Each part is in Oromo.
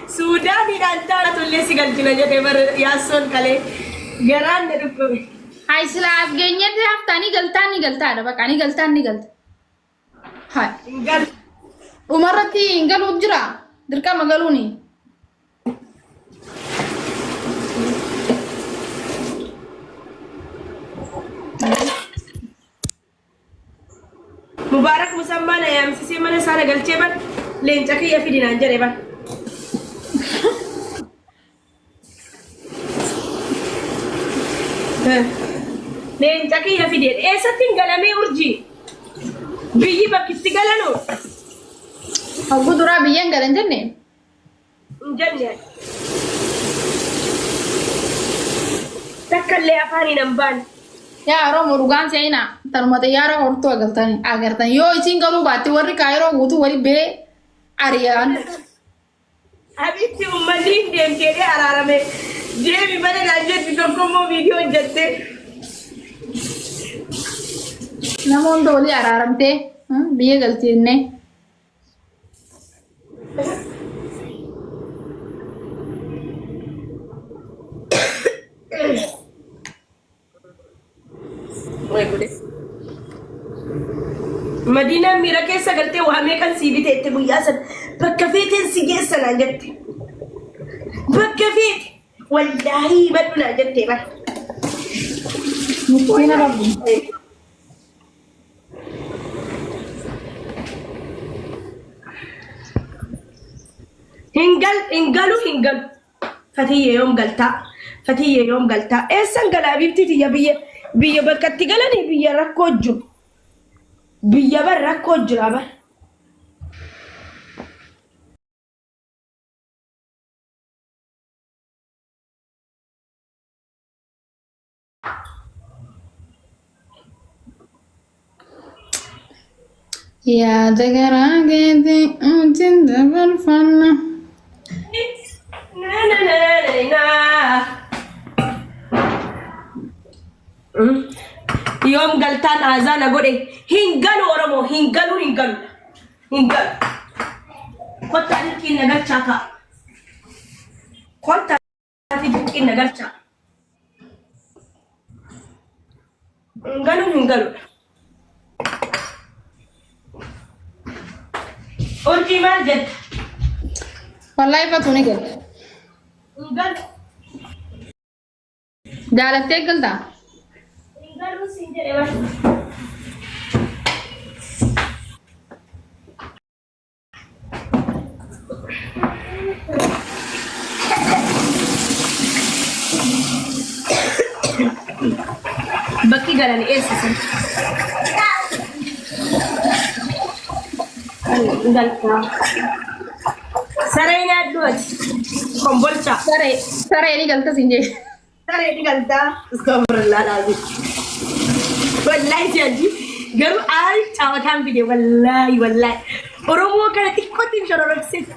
سودان إن أنت تقولي سيقال جنا جتبر ياسون كله جران نركوه هاي سلاف جيني ده هفتاني قلتا ده بقى قلتا هاي قال ومرتي قالوا بجرا دركا ما قالوني مبارك مسمى يا مسيسي من سارة قال تبر لين تكيا في دينا جريبا لين تكيا في دين إيه ستين قلمي أرجي بيجي بكتي قلنو أبو درا بيان قالن جنة جنة تكلي أفاني نمبان يا رو مروغان سينا ترمت يا رو أورتو أغرتني يو إتين قالوا باتي وري كايرو وتو وري بي أريان حبيبتي أمالين ديم كده أرارمي جيبي بدل أجد بتوكمو فيديو جدّي نمون دولي أرارمتي بيه قلتي إني مدينة ميرا كيسا قلتي وهمي كان سيبي تيتي بياسن بكفيتين سيجيسن أجدتي بكفيت والله بدنا أجدتي بك مسكين ربي هنقلوا فتية يوم قلتا إيسان قل حبيبتي تيا بيا بكتي قلني بيا ركوجو بيا بر ركوجو رابر يا دقرا قيدي أمتن دبر فنا يوم قلتان أذان أقول إيه هنقلوا ورمو هنقلوا كنت أنك نقل شاكا كنت أنك نقل شاكا هنقلوا أرجي ما جد والله فاتوني قل هنقلوا جالتك قلتا هنقلوا سنجري بس بكي قالني إيه سيسن قالتا سرينا دوت كمبلشا سرى ini قلتا سنجي سرينا قالتا استغفر الله العظيم والله جدي قالوا تعوتان فيديو والله ورمو كانت تكوتين شروركسيس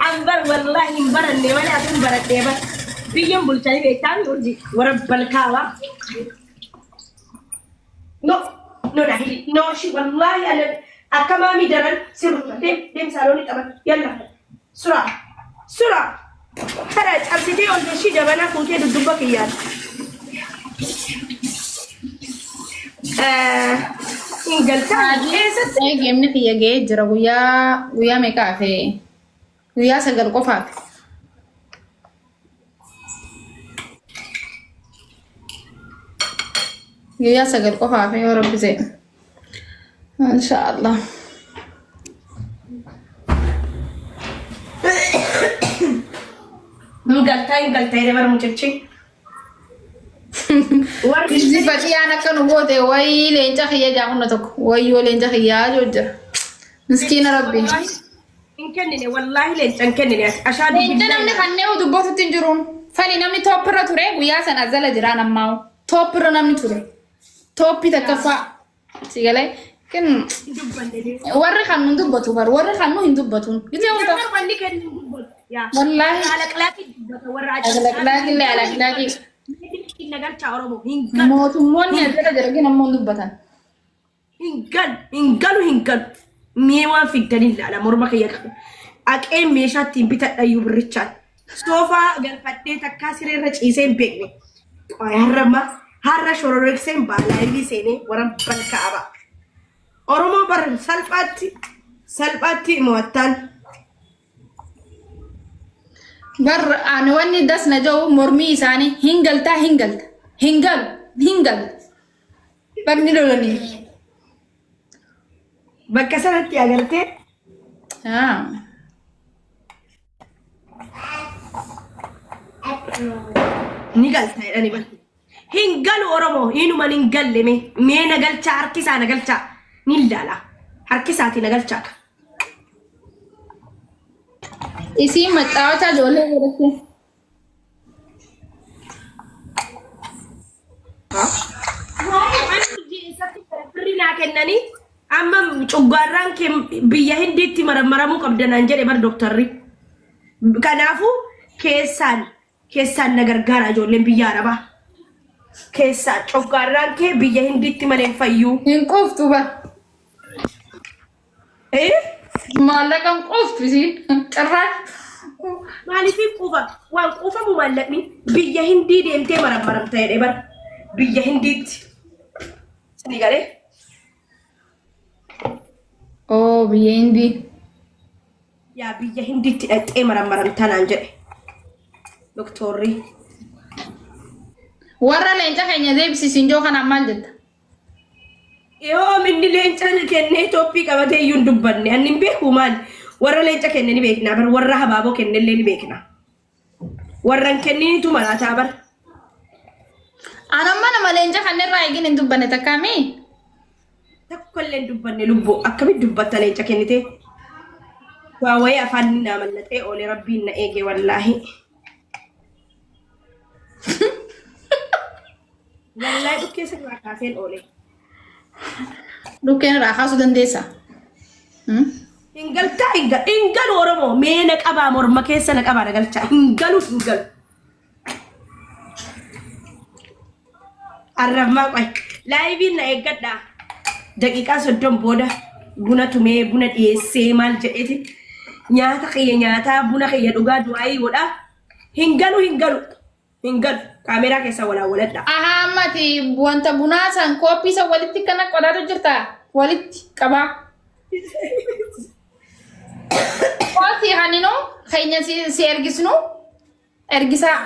أنبر والله ينبر النيوان أتن برد ديبا بيجم بلشاني بيتامي ورجي ورب الكاوا No, she wallahi أنا أكمامي درن سيرونا دم سالوني تمام يلا سرعة خرج أبسيتي أول شيء جبنا كوكي الدبا كيان إن قلت أي جيم نتيجة جي جرا ويا مكافي ويا سجل قفاك ويا سجل قفاك يا رب زين إن شاء الله إن قلت هذا مرة مجتشي Isi fati anak kan ugote wai lenca khiya jamun tok wai yo lenca khiya jojja miskina rabbi إن كنني والله لين كنني أشهد lenca namni kanne u dubbotu tinjurun fali namni toppira ture guyya san azala jira namma toppira namni ture toppi takaffa sigale ken warri kan nun dubbatu bar warri kan nun dubbatun gite unta wallahi alaklaki le alaklaki mootummoonni asirra jiragi namoonni dubbatan. Hingalu mee waan figdanii ilaala morma kiyya qabu. Aqeen meeshaa ittiin bitadha iyyuu birrichaan. soofaa galfadhee takkaa sireerra ciisee hin beekne. Har'amma har'a shororreesseen baalaayii seenee warra balkaaba. Oromoo bar salphaatti mo'attaan. Bar ani wanni das na jau mormi isaanii hingal. Bagni lolani. Bakka sanatti agartee. Ni galta jedhani bal. Hingalu Oromoo inuma hin galle mee nagalchaa harkisaa nagalchaa ni ilaala harkisaati nagalchaa. Isi maxxaawata ijoollee godhatte. Birri naa kennanii amma cuggaarraan kee biyya Hindiitti maramuu qabdanaan jedhe bar dooktarri. Kanaafuu keessaan na gargaara ijoolleen biyya Arabaa. Keessaa cuggaarraan kee biyya Hindiitti malee fayyuu. Hin qoftu bar. Maallaqan qoftu isiin carraash. Maaliifin quufa waan quufamu maallaqni biyya Hindii deemtee maramta jedhe bar biyya Hindiitti. Sani galee. Oh biyya Hindii. Yaa biyya Hindiitti dhaqxee maramtaa naan jedhe doktorri. Warra leenca keenya deebisiisin joo kanaan maal jetta? Yoo minni leenca kennee Itoophii qabatee iyyuu hin dubbanne ani hin beeku maali warra leenca kenne ni beekna bar warra habaaboo kennellee ni beekna warra hin kenninitu malaataa bar. Anamma nama leenca kannirraa eegin hin dubbanne takkaami? Takkollee hin dubbanne lubboo akkamitti dubbatta leenca kennite? Waa wayii afaan naa mallatee oolee rabbiin na eege wallaahi. Wallahi dhukkee sirraa kaaseen oolee. Dhukkeen irraa kaasuu dandeessaa? Hingalu Oromoo mee na qabaa morma keessa na qabaa nagalchaa hingalu. Arrabmaa qoy laayiviin na eeggadhaa daqiiqaa 30 booda buna tumee buna dhiyeessee maal jedheeti nyaata kiyya nyaataa buna kiyya dhugaa du'aayii godhaa hingalu kaameraa keessa walawwaladha. Ahammati wanta bunaa san kooppii san walitti kana qodaatu jirta walitti qabaa. Kooti hanino keenya si ergisnu ergisaa.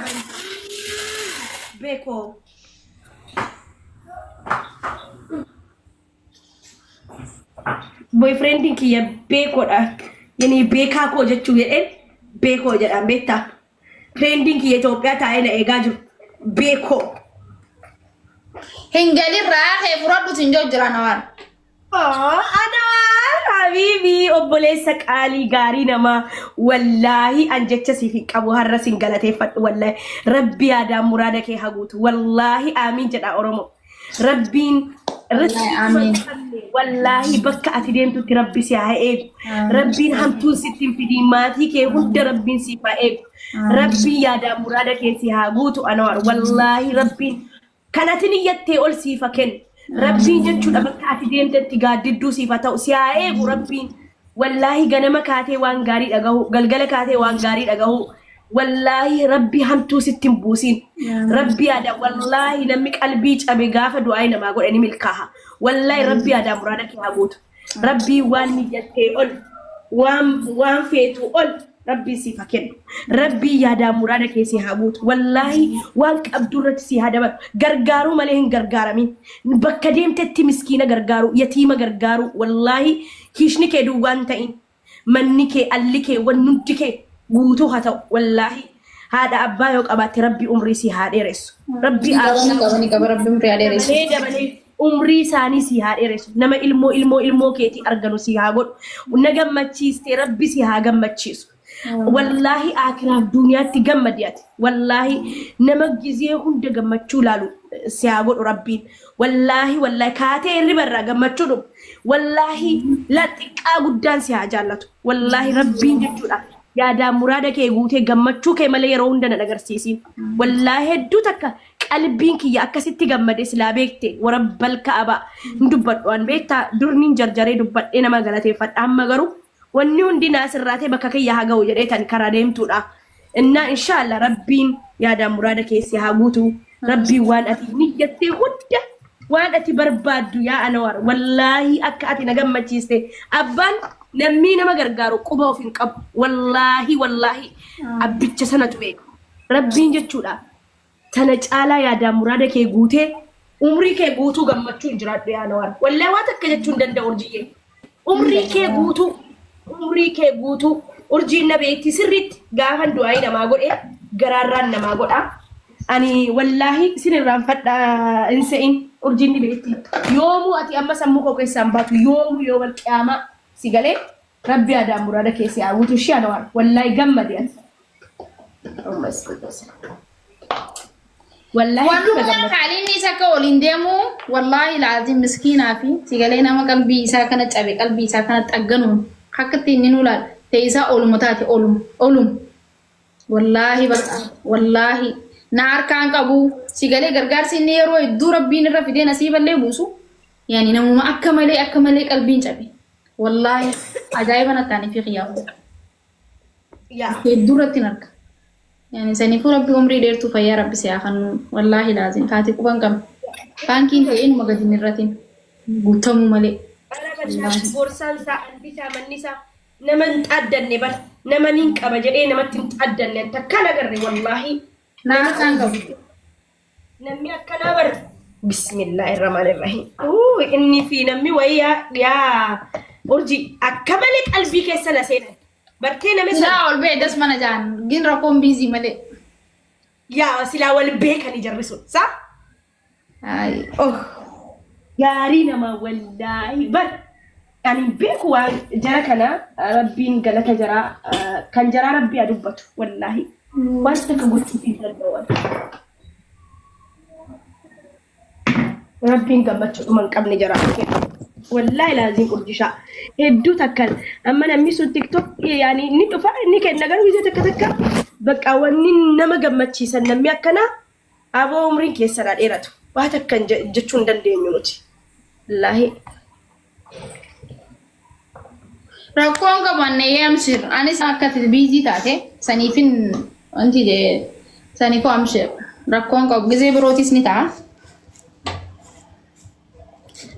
Beekoo. Boyfriendin kiyya beekoodha. Yani beekaa koo jechuu jedheen beekoo jedhaan beektaa. Friendin kiyya Itoophiyaa taa'ee na eegaa jiru beekoo. Hingalirraa kee furadhu sin joo jira nawaan. Anaa habiibi obboleessa qaalii gaarii namaa wallaahi an jecha siif hin qabu har'a sin galateeffadhu wallaahi rabbi yaadaan muraada kee haguutu wallaahi aamiin jedha Oromoo. Rabbiin wallahi bakka ati deemtutti rabbi si haa eegu. Rabbiin hamtuun sitti hin fidiin maatii kee hunda rabbiin siif haa eegu. Rabbiin yaadaan muraada kee si haa guutu anawar wallahi rabbiin kanatin iyyattee ol siifa kennu. Rabbiin jechuudha bakka ati deemtetti gaaddidduu siifa ta'u si haa eegu rabbiin wallahi ganama kaatee waan gaarii dhagahu galgala kaatee waan gaarii dhagahu. Wallahi rabbi hamtuu sitti hin buusin rabbi yaada wallahi namni qalbii cabe gaafa du'aa namaa godhani milkaaha wallahi rabbi yaada muraada kee haa guutu rabbi waan niyyattee ol waan feetu ol rabbi siif haa kennu rabbi yaada muraada kee si haa guutu wallahi waan qabdu irratti si haa dabalu gargaaruu malee hin gargaaramin bakka deemtetti miskiina gargaaru yatiima gargaaru wallahi hiishni kee duwwaan ta'in manni kee alli kee wannutti kee guutuu haa ta'u wallahi haadha abbaa yoo qabaatte rabbi umrii si haa dheeressu rabbi umrii isaanii si haa dheeressu nama ilmoo keetii arganu si haa godhu na gammachiiste rabbi si haa gammachiisu wallahi akiraaf duniyaatti gammadiyaati wallahi nama gizee hunda gammachuu laalu si haa godhu rabbiin wallahi kaatee ribarraa gammachuu dhufu wallahi laxiqqaa guddaan si haa jaallatu wallahi rabbiin jechuudha. Yaada muraada kee guutee gammachuu kee malee yeroo hunda na agarsiisin wallahi hedduu takka qalbiin kiyya akkasitti gammade silaa beekte warabbal ka'aba dubbadhu an beektaa durniin jarjaree dubbadhee nama galateeffadha amma garuu wanni hundi naasirraatee bakka kiyya haa ga'u jedhee tan karaa deemtuudha إن شاء الله ربين يا دام مرادة كيسي هاقوتو ربي وان أتي نيجتي خدة وان أتي بربادو يا أنوار والله أكا أتي نقم تشيستي أبان نمينا ما غرغارو قبو فين قب والله أبتش سنة بيك ربين جتشولا تنجالا يا دام مرادة كي غوتي عمري كي غوتو غمتشو انجرات يا أنوار والله واتك جتشون دند أورجيه عمري كي غوتو urjiin na beekti sirriitti gaafan du'aayi namaa godhe garaarraan namaa godha ani wallahi sinirraan fadha inse'in urjiin ni beekti yoomuu ati amma sammuu koo keessaan baatu yoomuu yoo wal qiyaamaa si galee rabbi aadaan muraada keessi haawwatu shi anawar wallahi gammade ati wallahi wallahi kaalini isa ka olin demu wallahi laazim miskiina fi si galee nama qalbii isaa kana cabe qalbii isaa kana xagganu hakkatti inni nulaal تيسا أولمتاتي أولم والله بس والله نار كان كابو سيجالي غرغار سينيرو يدو ربين الرفيدي نسيبا لي بوسو يعني نمو ما أكملي قلبين شابي والله عجائبا نتاني في غيابه يا يدو ربتي نرك يعني سنفو ربي عمري ديرتو فيا ربي سياخن والله لازم كاتي كوبان كم بانكين تيين مغادين الرتين بوتمو ملي أنا بشاف بورسان سا أنبيسا منيسا نمن تأدني بس نمنين كبجري نمن تأدني تكلا قري والله نعم كانوا نمي أكنا بر بسم الله الرحمن الرحيم إني في نمي ويا يا أرجي أكملت قلبي كسنة سنة بركينا مثلا لا والبيع دس ما نجان جين رقم بيزي ملي يا سلا والبيع كان يجرسون صح أي يا رينا ما والله بر يعني بيكوا جرا كنا ربين قالك جرا كان جرا ربي أدبته والله واسك قلت في الدول ربين قبته من قبل جرا والله لازم أرجع هدو تكل أما نمسو تيك توك يعني نتوفى إني كنا قالوا إذا تكتك بقى ونين نما قبتشي سنمي أكنا أبو عمرين كيسر الإيراتو وهتكن جتشون دندين يموتي الله rakkoon qabanne yamshir anis akkati biizii taate saniifin wanti de saniifoo amshir rakkoon qabu gizee birootis ni ta'a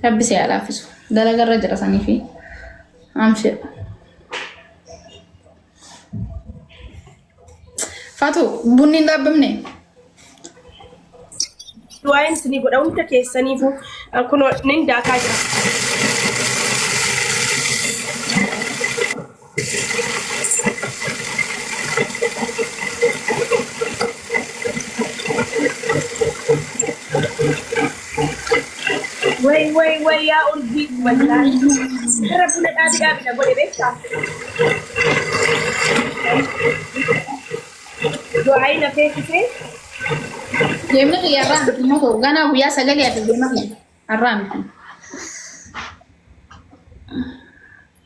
rabbi si alaafisu dalagarra jira saniifi amshir Fatu bunni hin dhaabbamne du'aayin sinii godha hunda keessaniifu kunoo nin daakaa jira Wait, ya urbi wallahi. Harap na abi na boleh beta. Doain na fake se. Jemna ya ram mo to gana buya sagali ya jemna ya aram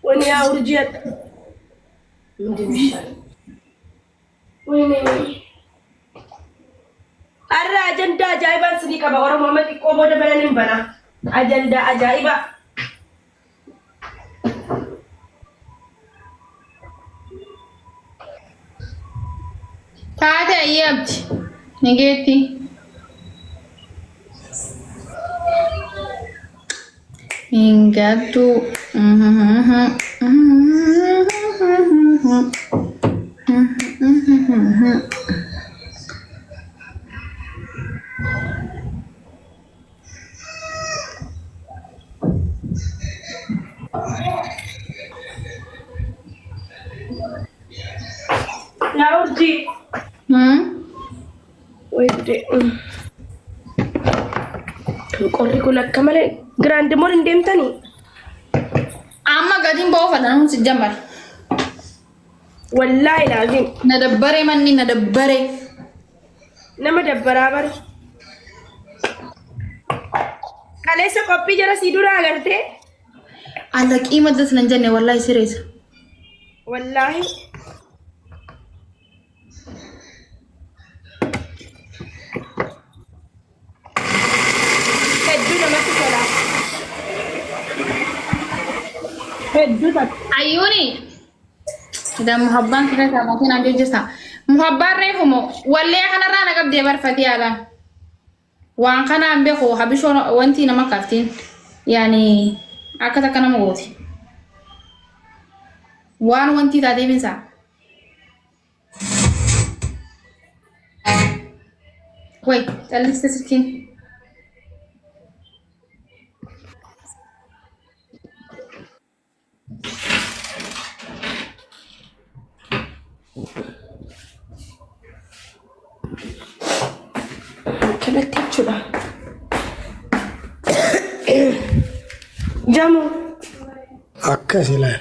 Wani ya urji Wini Arra ajanda ajaiban sini ka ba orang Muhammad ko mo da bananin bana ajanda ajaiba Taate ayyabti negeti ingatu Ya urji Wait Qorri kun akka malee grande mol deemtanii amma gadin bawo fadan si jamar wallahi lazim nadabbare manni nadabbare nama dabbaraa bare kaleessa qophii jara si dura agarte alla qiimadas nan jenne wallahi siresa wallahi Ayuni. Dan muhabban kita sama kita nanti jasa. muhabbar reefumo walle kana rana qabde barfati ala waan kana ambe ko habisho wanti nama kaftin yani akata kana mogoti waan wanti ta deebisa wait taliste sirkin Kebettichudha. Jamu. Akkasila.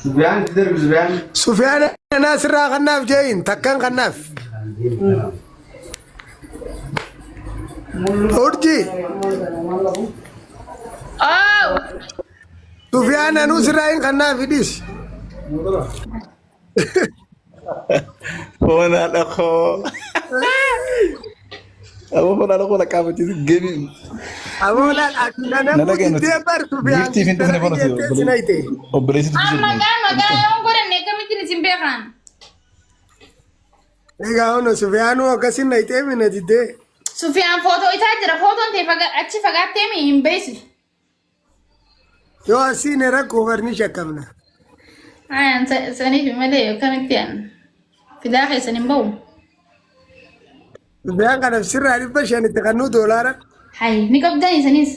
Sufyaan darbi Sufyaan. Sufyaan Nasirraa kanaaf jeeyin takkan kanaaf. Urji. oh Sufyaan Nasirraa kanaaf idis. Pona lako. Abo pona lako la kama chisi gemi. Amolaan akidana mutitee bar Sufyaan. Giftii finta sana bono Sinaite. obboleessi amma gan yon gore ne kamitin simbekan Egaa ono Sufyaanu akkasin naitee mina didee. Sufyan foto ita jira foto te achi fagatte mi imbesi Yoo asiin rakkoo barni shakkamna. ayan sani fi male kamitian fidaxe sanin baw Sufyaan kanaaf sirraa $500 kannuu $1. hay ni qabdani sanis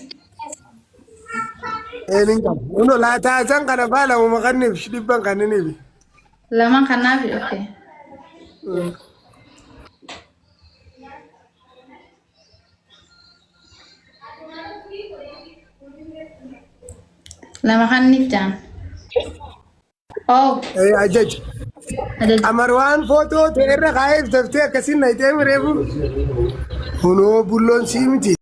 Eenin qabu. Ono laataasan kana faala uuma kanniif $100 kanniniifi. laman kanafi okay lama kanif jan oh Ajaj. ada Amarwaan footoo ta'erra kaa'eef taftee akkasiin naitee mireefu. Kunoo bulloon sii miti.